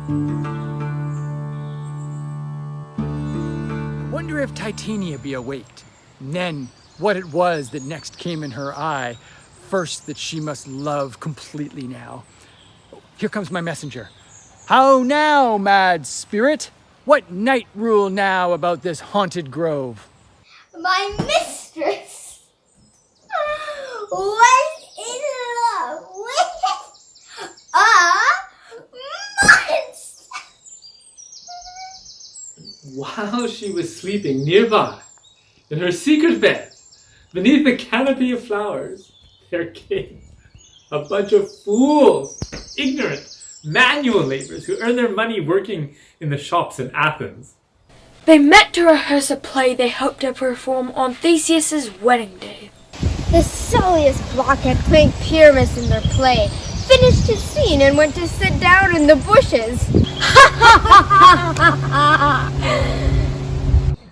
I wonder if Titania be awaked, and then what it was that next came in her eye, first that she must love completely now. Here comes my messenger. How now, mad spirit? What night rule now about this haunted grove? My mistress was in love with a monster. While she was sleeping nearby, in her secret bed, beneath the canopy of flowers, there came a bunch of fools, ignorant, manual laborers who earn their money working in the shops in Athens. They met to rehearse a play they hoped to perform on Theseus's wedding day. The silliest blockhead playing Pyramus in their play finished his scene and went to sit down in the bushes.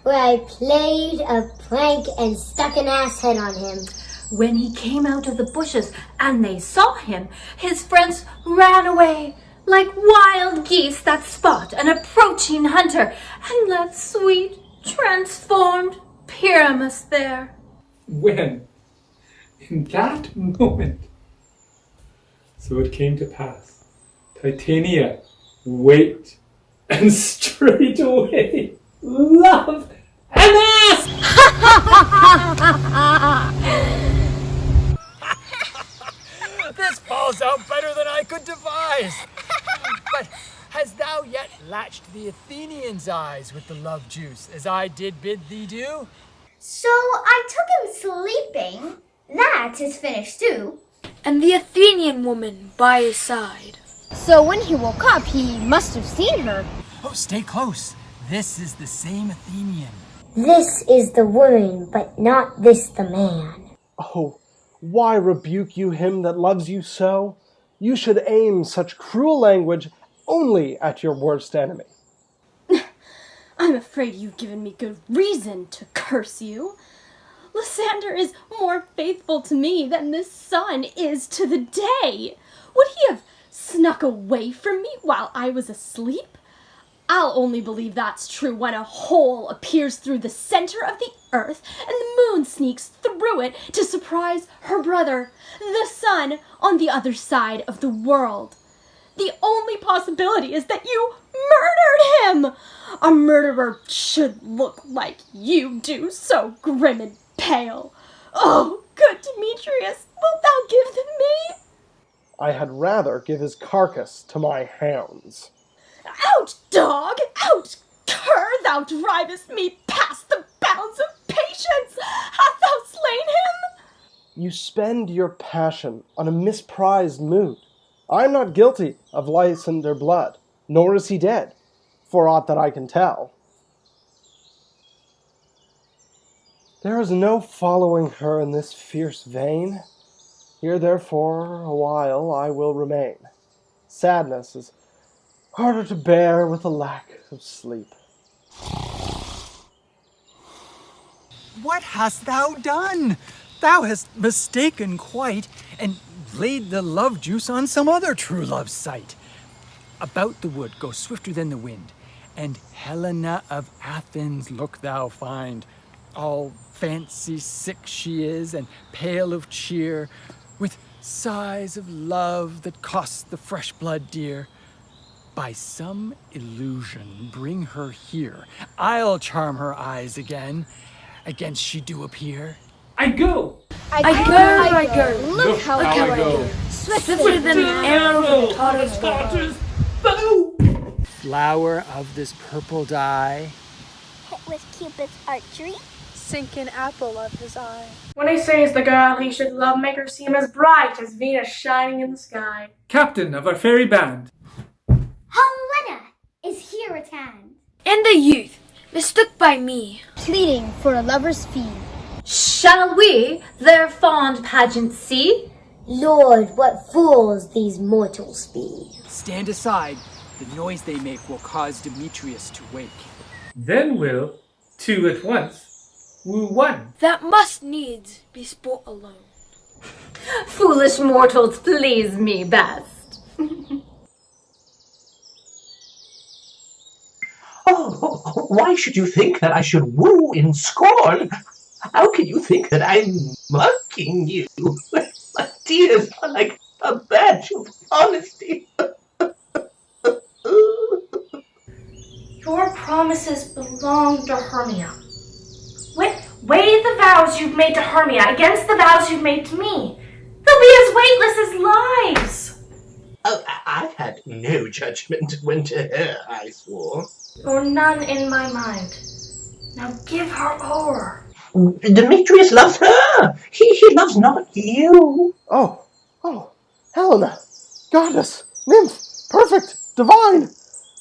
Where I played a prank and stuck an ass head on him. When he came out of the bushes and they saw him, his friends ran away like wild geese that spot an approaching hunter and left sweet, transformed Pyramus there. When, in that moment, so it came to pass, Titania waked and straightway loved an ass! This falls out better than I could devise. But hast thou yet latched the Athenians' eyes with the love juice, as I did bid thee do? So I took him sleeping. That is finished too. And the Athenian woman by his side. So when he woke up, he must have seen her. Oh, stay close. This is the same Athenian. This is the woman, but not this the man. Oh, why rebuke you him that loves you so? You should aim such cruel language only at your worst enemy. I'm afraid you've given me good reason to curse you. Lysander is more faithful to me than the sun is to the day. Would he have snuck away from me while I was asleep? I'll only believe that's true when a hole appears through the center of the earth and the moon sneaks through it to surprise her brother, the sun, on the other side of the world. The only possibility is that you murdered him. A murderer should look like you do, so grim and pale. Oh, good Demetrius, wilt thou give them me? I had rather give his carcass to my hounds. Out, dog! Out, cur! Thou drivest me past the bounds of patience! Hast thou slain him? You spend your passion on a misprized mood. I am not guilty of Lysander blood, nor is he dead, for aught that I can tell. There is no following her in this fierce vein. Here, therefore, a while I will remain. Sadness is harder to bear with a lack of sleep. What hast thou done? Thou hast mistaken quite, and laid the love juice on some other true love's sight. About the wood go swifter than the wind, and Helena of Athens look thou find. All fancy sick she is, and pale of cheer, with sighs of love that cost the fresh blood dear. By some illusion bring her here. I'll charm her eyes again, against she do appear. I go! I go. Look how I I go. Swifter than an arrow from Otter's bow. Flower of this purple dye, hit with Cupid's archery. Sink an apple of his eye. When he says the girl he should love make her seem as bright as Venus shining in the sky. Captain of our fairy band. Helena is here at hand, And the youth, mistook by me, pleading for a lover's fee. Shall we their fond pageant see? Lord, what fools these mortals be. stand aside. The noise they make will cause Demetrius to wake. Then will two at once woo one. that must needs be sport alone. Foolish mortals please me best. Oh, why should you think that I should woo in scorn? How can you think that I'm mocking you? My tears are like a badge of honesty. Your promises belong to Hermia. Weigh the vows you've made to Hermia against the vows you've made to me. They'll be as weightless as lies. Oh, I had no judgment when to her I swore. Or none in my mind. Now give her o'er. Demetrius loves her. He loves not you. Oh, Helena, goddess, nymph, perfect, divine.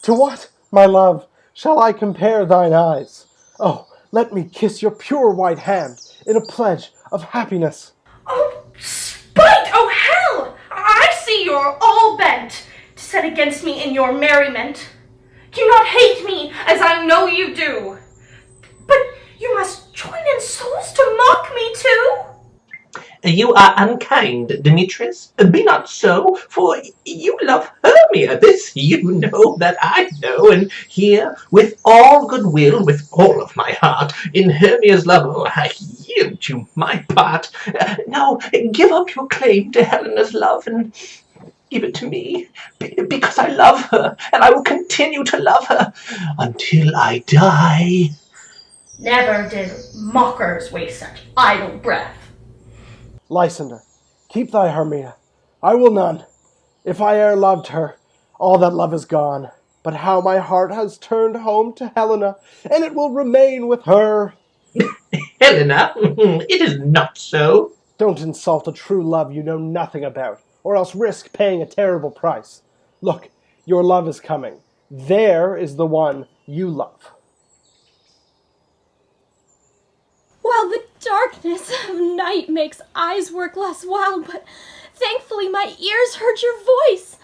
To what, my love, shall I compare thine eyes? Oh, let me kiss your pure white hand in a pledge of happiness. Oh, spite! Oh, hell! I see you're all bent to set against me in your merriment. Do not hate me as I know you do. But you must join in souls to mock me too. You are unkind, Demetrius. Be not so, for you love Hermia. This you know that I know, and here, with all goodwill, with all of my heart, in Hermia's love, I yield you my part. Now, give up your claim to Helena's love, and give it to me, because I love her, and I will continue to love her until I die. Never did mockers waste such idle breath. Lysander, keep thy Hermia. I will none. If I e'er loved her, all that love is gone. But how my heart has turned home to Helena, and it will remain with her. Helena, it is not so. Don't insult a true love you know nothing about, or else risk paying a terrible price. Look, your love is coming. There is the one you love. Well, the darkness of night makes eyes work less wild, but thankfully my ears heard your voice.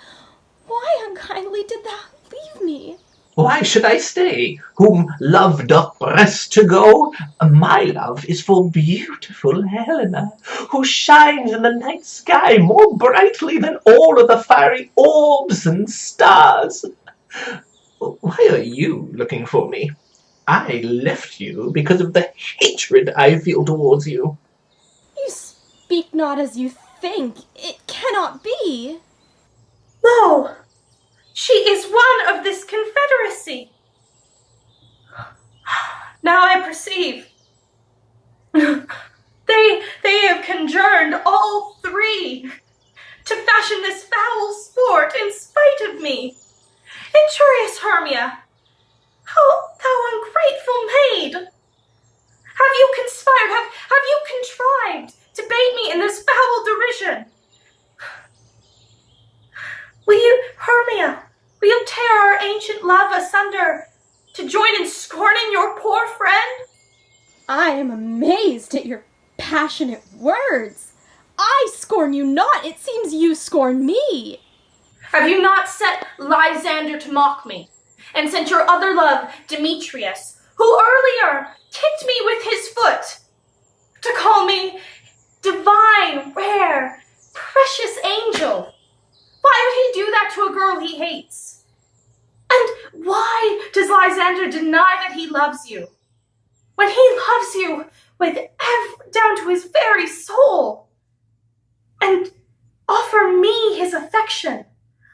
Why unkindly did thou leave me? Why should I stay, whom love doth press to go? My love is for beautiful Helena, who shines in the night sky more brightly than all of the fiery orbs and stars. Why are you looking for me? I left you because of the hatred I feel towards you. You speak not as you think. It cannot be. Lo, she is one of this confederacy. Now I perceive. They have conjured all three to fashion this foul sport in spite of me. Injurious Hermia, how thou ungrateful maid! Have you conspired, have you contrived to bait me in this foul derision? Hermia, will you tear our ancient love asunder to join in scorning your poor friend? I am amazed at your passionate words. I scorn you not. It seems you scorn me. Have you not set Lysander to mock me, and sent your other love, Demetrius, who earlier kicked me with his foot, to call me divine, rare, precious angel? Why would he do that to a girl he hates? And why does Lysander deny that he loves you, when he loves you down to his very soul, and offer me his affection,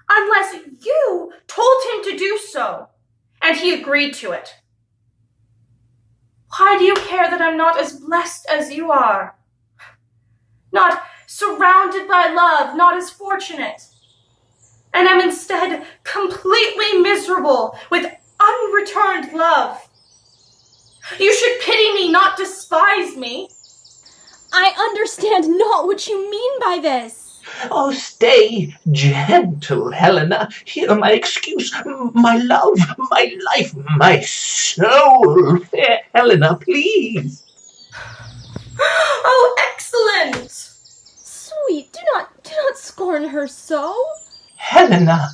unless you told him to do so, and he agreed to it? Why do you care that I'm not as blessed as you are? Not surrounded by love, not as fortunate, and am instead completely miserable with unreturned love? You should pity me, not despise me. I understand not what you mean by this. Oh, stay gentle, Helena. Hear my excuse, my love, my life, my soul. Fair Helena, please. Oh, excellent! Sweet, do not scorn her so. Helena,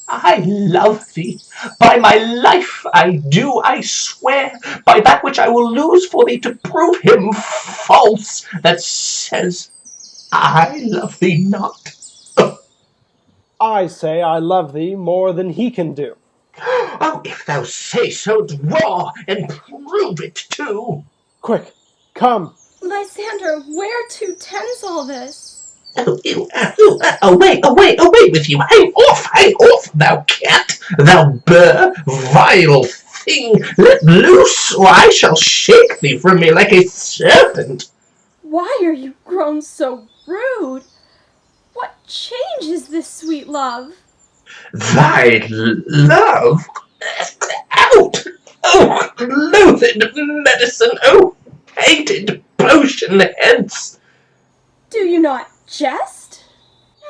I love thee. By my life I do, I swear, by that which I will lose for thee to prove him false that says I love thee not. I say I love thee more than he can do. Oh, if thou say so, draw and prove it too. Quick, come. Lysander, where to tends all this? Away with you! Hang off, thou cat, thou vile thing! Let loose, or I shall shake thee from me like a serpent. Why are you grown so rude? What change is this, sweet love? Thy love? Out! Oh, loathed medicine! Oh, hated potion, hence! Do you not jest?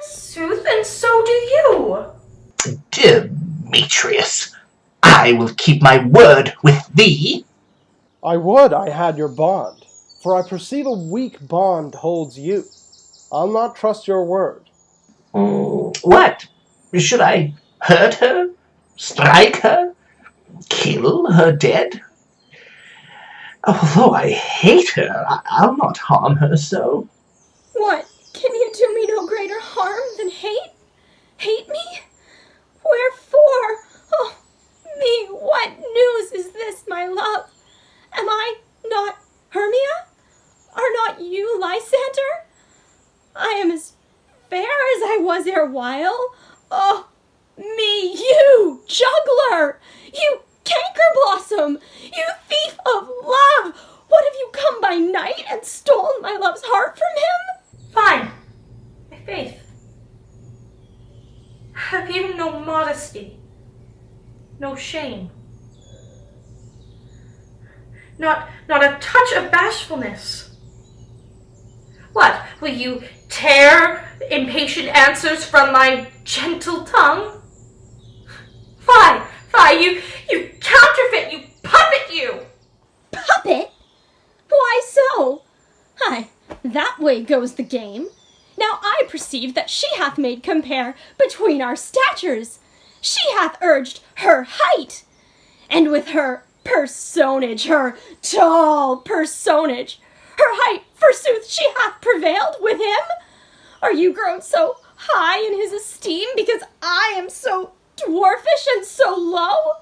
Sooth, and so do you. Demetrius, I will keep my word with thee. I would I had your bond, for I perceive a weak bond holds you. I'll not trust your word. What? Should I hurt her? Strike her? Kill her dead? Although I hate her, I'll not harm her so. What? Can you do me no greater harm than hate? Hate me? Wherefore? Oh, me, what news is this, my love? Am I not Hermia? Are not you Lysander? I am as fair as I was erewhile. Oh, me, you juggler! You canker blossom! You thief of love! What, have you come by night and stolen my love's heart from him? Fine. My faith. Have you no modesty? No shame? Not a touch of bashfulness? What, will you tear impatient answers from my gentle tongue? Fie, you counterfeit, you puppet, you! Puppet? Why so? Aye, that way goes the game. Now I perceive that she hath made compare between our statures. She hath urged her height, and with her personage, her tall personage, her height, forsooth, she hath prevailed with him. Are you grown so high in his esteem because I am so dwarfish and so low?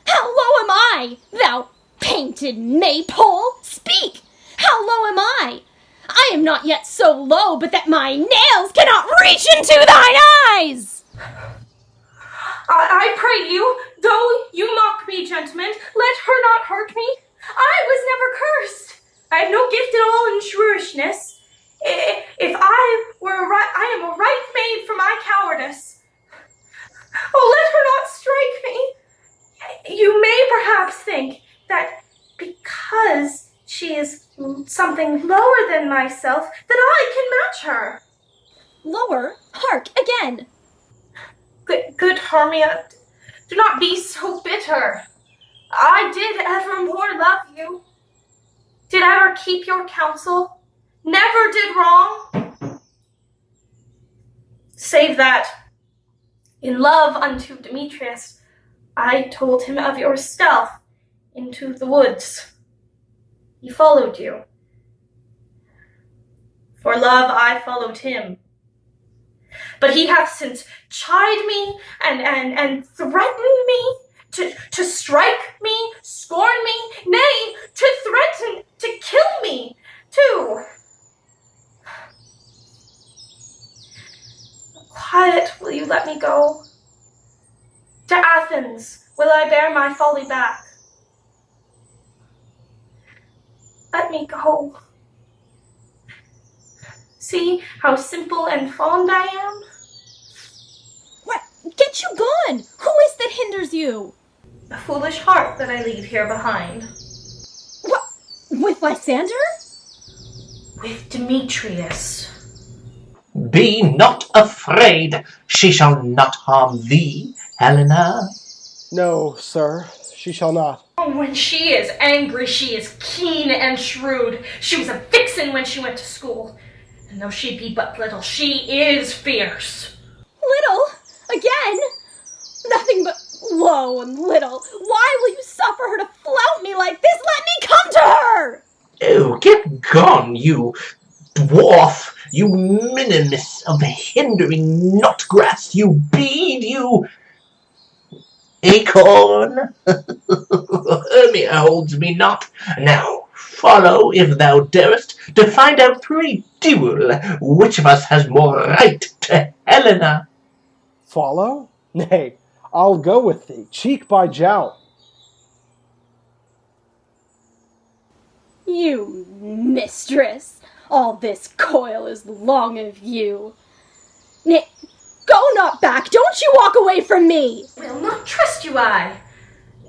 How low am I, thou painted maypole? Speak! How low am I? I am not yet so low but that my nails cannot reach into thine eyes! I pray you, though you mock me, gentlemen, let her not hurt me. I was never cursed. I have no gift at all in shrewishness. If I were I am a right maid for my cowardice. Oh, let her not strike me. You may perhaps think that because she is something lower than myself, that I can match her. Lower? Hark, again! Good Hermia, do not be so bitter. I did evermore love you. Did ever keep your counsel? Never did wrong? Save that, in love unto Demetrius, I told him of your stealth into the woods. He followed you. For love I followed him. But he hath since chid me and threatened me to strike me, scorn me, nay, to threaten to kill me, too. Quiet, will you let me go? To Athens will I bear my folly back. Let me go. See how simple and fond I am? What? Get you gone! Who is that hinders you? A foolish heart that I leave here behind. What? With Lysander? With Demetrius. Be not afraid. She shall not harm thee, Helena. No, sir, she shall not. Oh, when she is angry, she is keen and shrewd. She was a vixen when she went to school. And though she be but little, she is fierce. Little? Again? Nothing but low and little. Why will you suffer her to flout me like this? Let me come to her! Oh, get gone, you dwarf, you minimus of hindering knotgrass, you bead, you... acorn. Hermia holds me not. Now follow, if thou darest, to find out pre-duel which of us has more right to Helena. Follow? Nay, I'll go with thee, cheek by jowl. You mistress, all this coil is long of you. Nay, go not back, don't you walk away from me! Will not trust you I.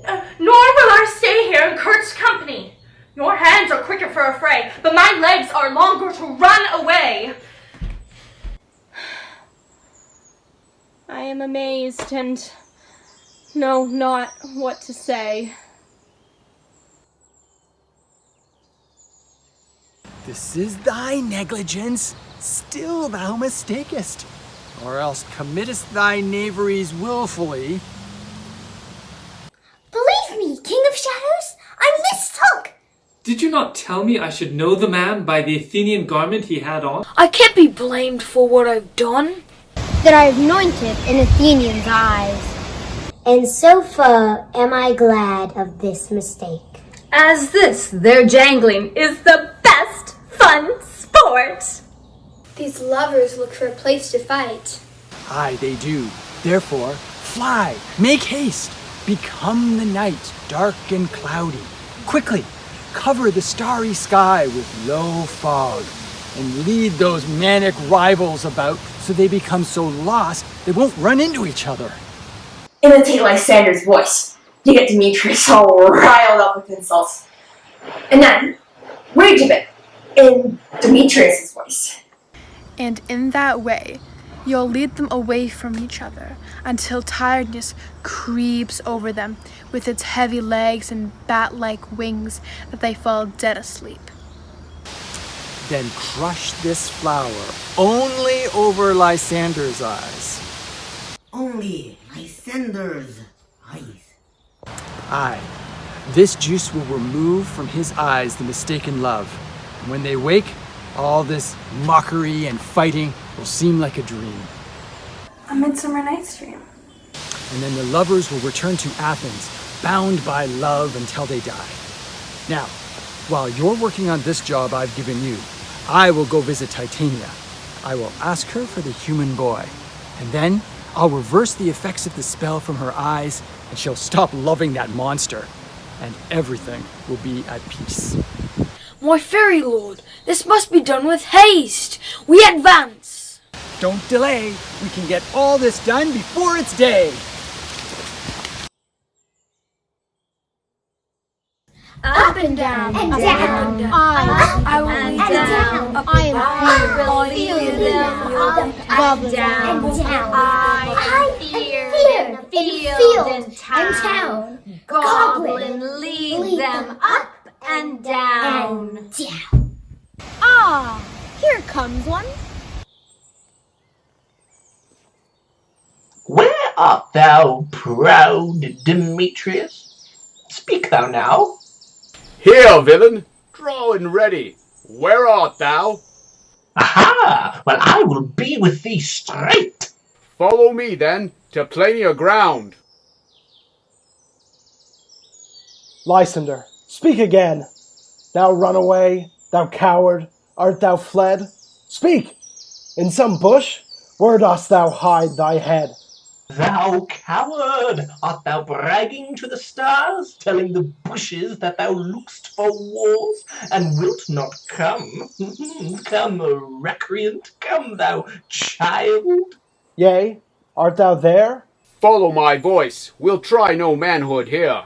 Nor will I stay here in Kurt's company. Your hands are quicker for a fray, but my legs are longer to run away. I am amazed and know not what to say. This is thy negligence, still thou mistakest, or else committest thy knaveries wilfully. Believe me, King of Shadows, I mistook. Did you not tell me I should know the man by the Athenian garment he had on? I can't be blamed for what I've done. That I anointed in Athenians' eyes. And so far am I glad of this mistake. As this, their jangling, is the best fun sport. These lovers look for a place to fight. Aye, they do. Therefore, fly, make haste, become the night, dark and cloudy. Quickly, cover the starry sky with low fog, and lead those manic rivals about so they become so lost they won't run into each other. Imitate Lysander's voice. You get Demetrius all riled up with insults. And then, rage a bit in Demetrius' voice. And in that way, you'll lead them away from each other until tiredness creeps over them with its heavy legs and bat-like wings that they fall dead asleep. Then crush this flower only over Lysander's eyes. Only Lysander's eyes. Aye, this juice will remove from his eyes the mistaken love. And when they wake, all this mockery and fighting will seem like a dream. A Midsummer Night's Dream. And then the lovers will return to Athens, bound by love until they die. Now, while you're working on this job I've given you, I will go visit Titania. I will ask her for the human boy, and then I'll reverse the effects of the spell from her eyes, and she'll stop loving that monster, and everything will be at peace. My fairy lord, this must be done with haste. We advance. Don't delay. We can get all this done before it's day. Up and down, and down, down. I will and lead down. them. I am I fear. will Feel lead them them. up and down. I am fear in field and town. Goblin, lead them up and down. and down. Ah, here comes one. Where art thou, proud Demetrius? Speak thou now. Here, villain, draw and ready. Where art thou? Aha! Well, I will be with thee straight. Follow me, then, to plainer ground. Lysander, speak again. Thou runaway, thou coward, art thou fled? Speak! In some bush? Where dost thou hide thy head? Thou coward! Art thou bragging to the stars, telling the bushes that thou look'st for wars, and wilt not come? Come, recreant, come, thou child! Yea, art thou there? Follow my voice. We'll try no manhood here.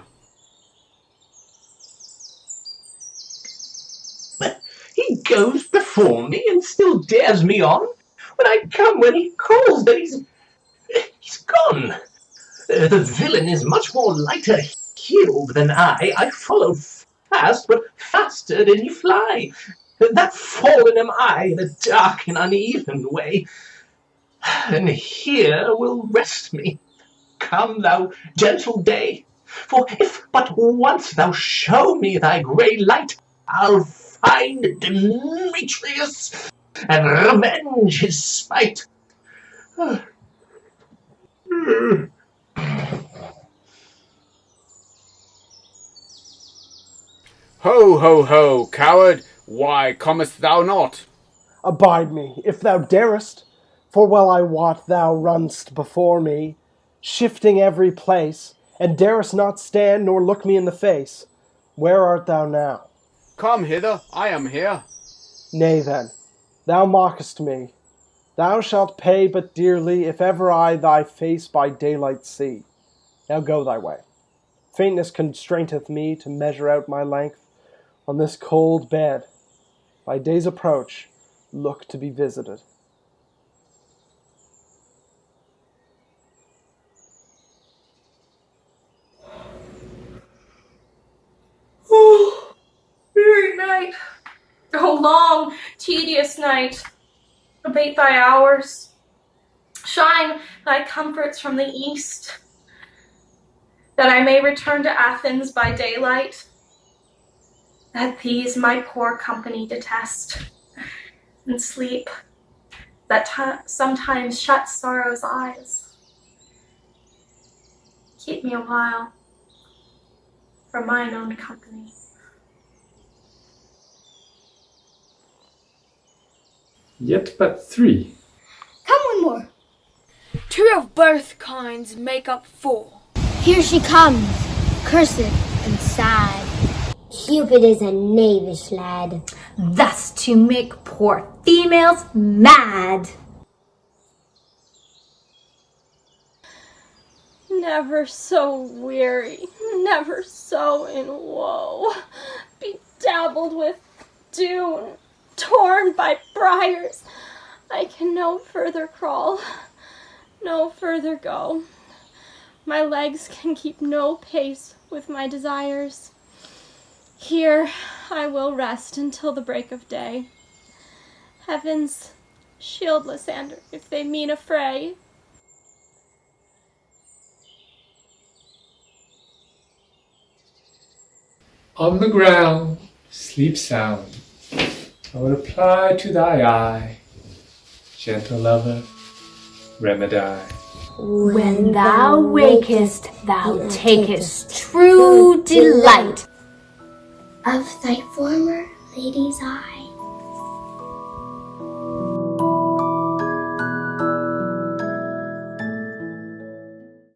He goes before me and still dares me on. When I come, when he calls, then he's gone. The villain is much more lighter-heeled than I. I follow fast, but faster than he fly. That fallen am I in a dark and uneven way, and here will rest me. Come, thou gentle day, for if but once thou show me thy grey light, I'll find Demetrius and revenge his spite. Ho, ho, ho, coward! Why comest thou not? Abide me, if thou darest, for well I wot thou runn'st before me, shifting every place, and darest not stand nor look me in the face. Where art thou now? Come hither, I am here. Nay then, thou mockest me. Thou shalt pay but dearly if ever I thy face by daylight see. Now go thy way. Faintness constraineth me to measure out my length on this cold bed. By day's approach, look to be visited. Oh, weary night. Oh, long, tedious night. Abate thy hours. Shine thy comforts from the east, that I may return to Athens by daylight, that these my poor company detest, and sleep that sometimes shuts sorrow's eyes. Keep me a while for mine own company. Yet but 3. Come one more. 2 of both kinds make up 4. Here she comes, cursed and sad. Cupid is a knavish lad. Thus to make poor females mad. Never so weary, never so in woe, bedabbled with dew, torn by briars, I can no further crawl, no further go. My legs can keep no pace with my desires. Here I will rest until the break of day. Heavens, shield Lysander if they mean a fray. On the ground, sleep sound. I will apply to thy eye, gentle lover, remedy. When thou wakest, thou takest true delight of thy former lady's eye.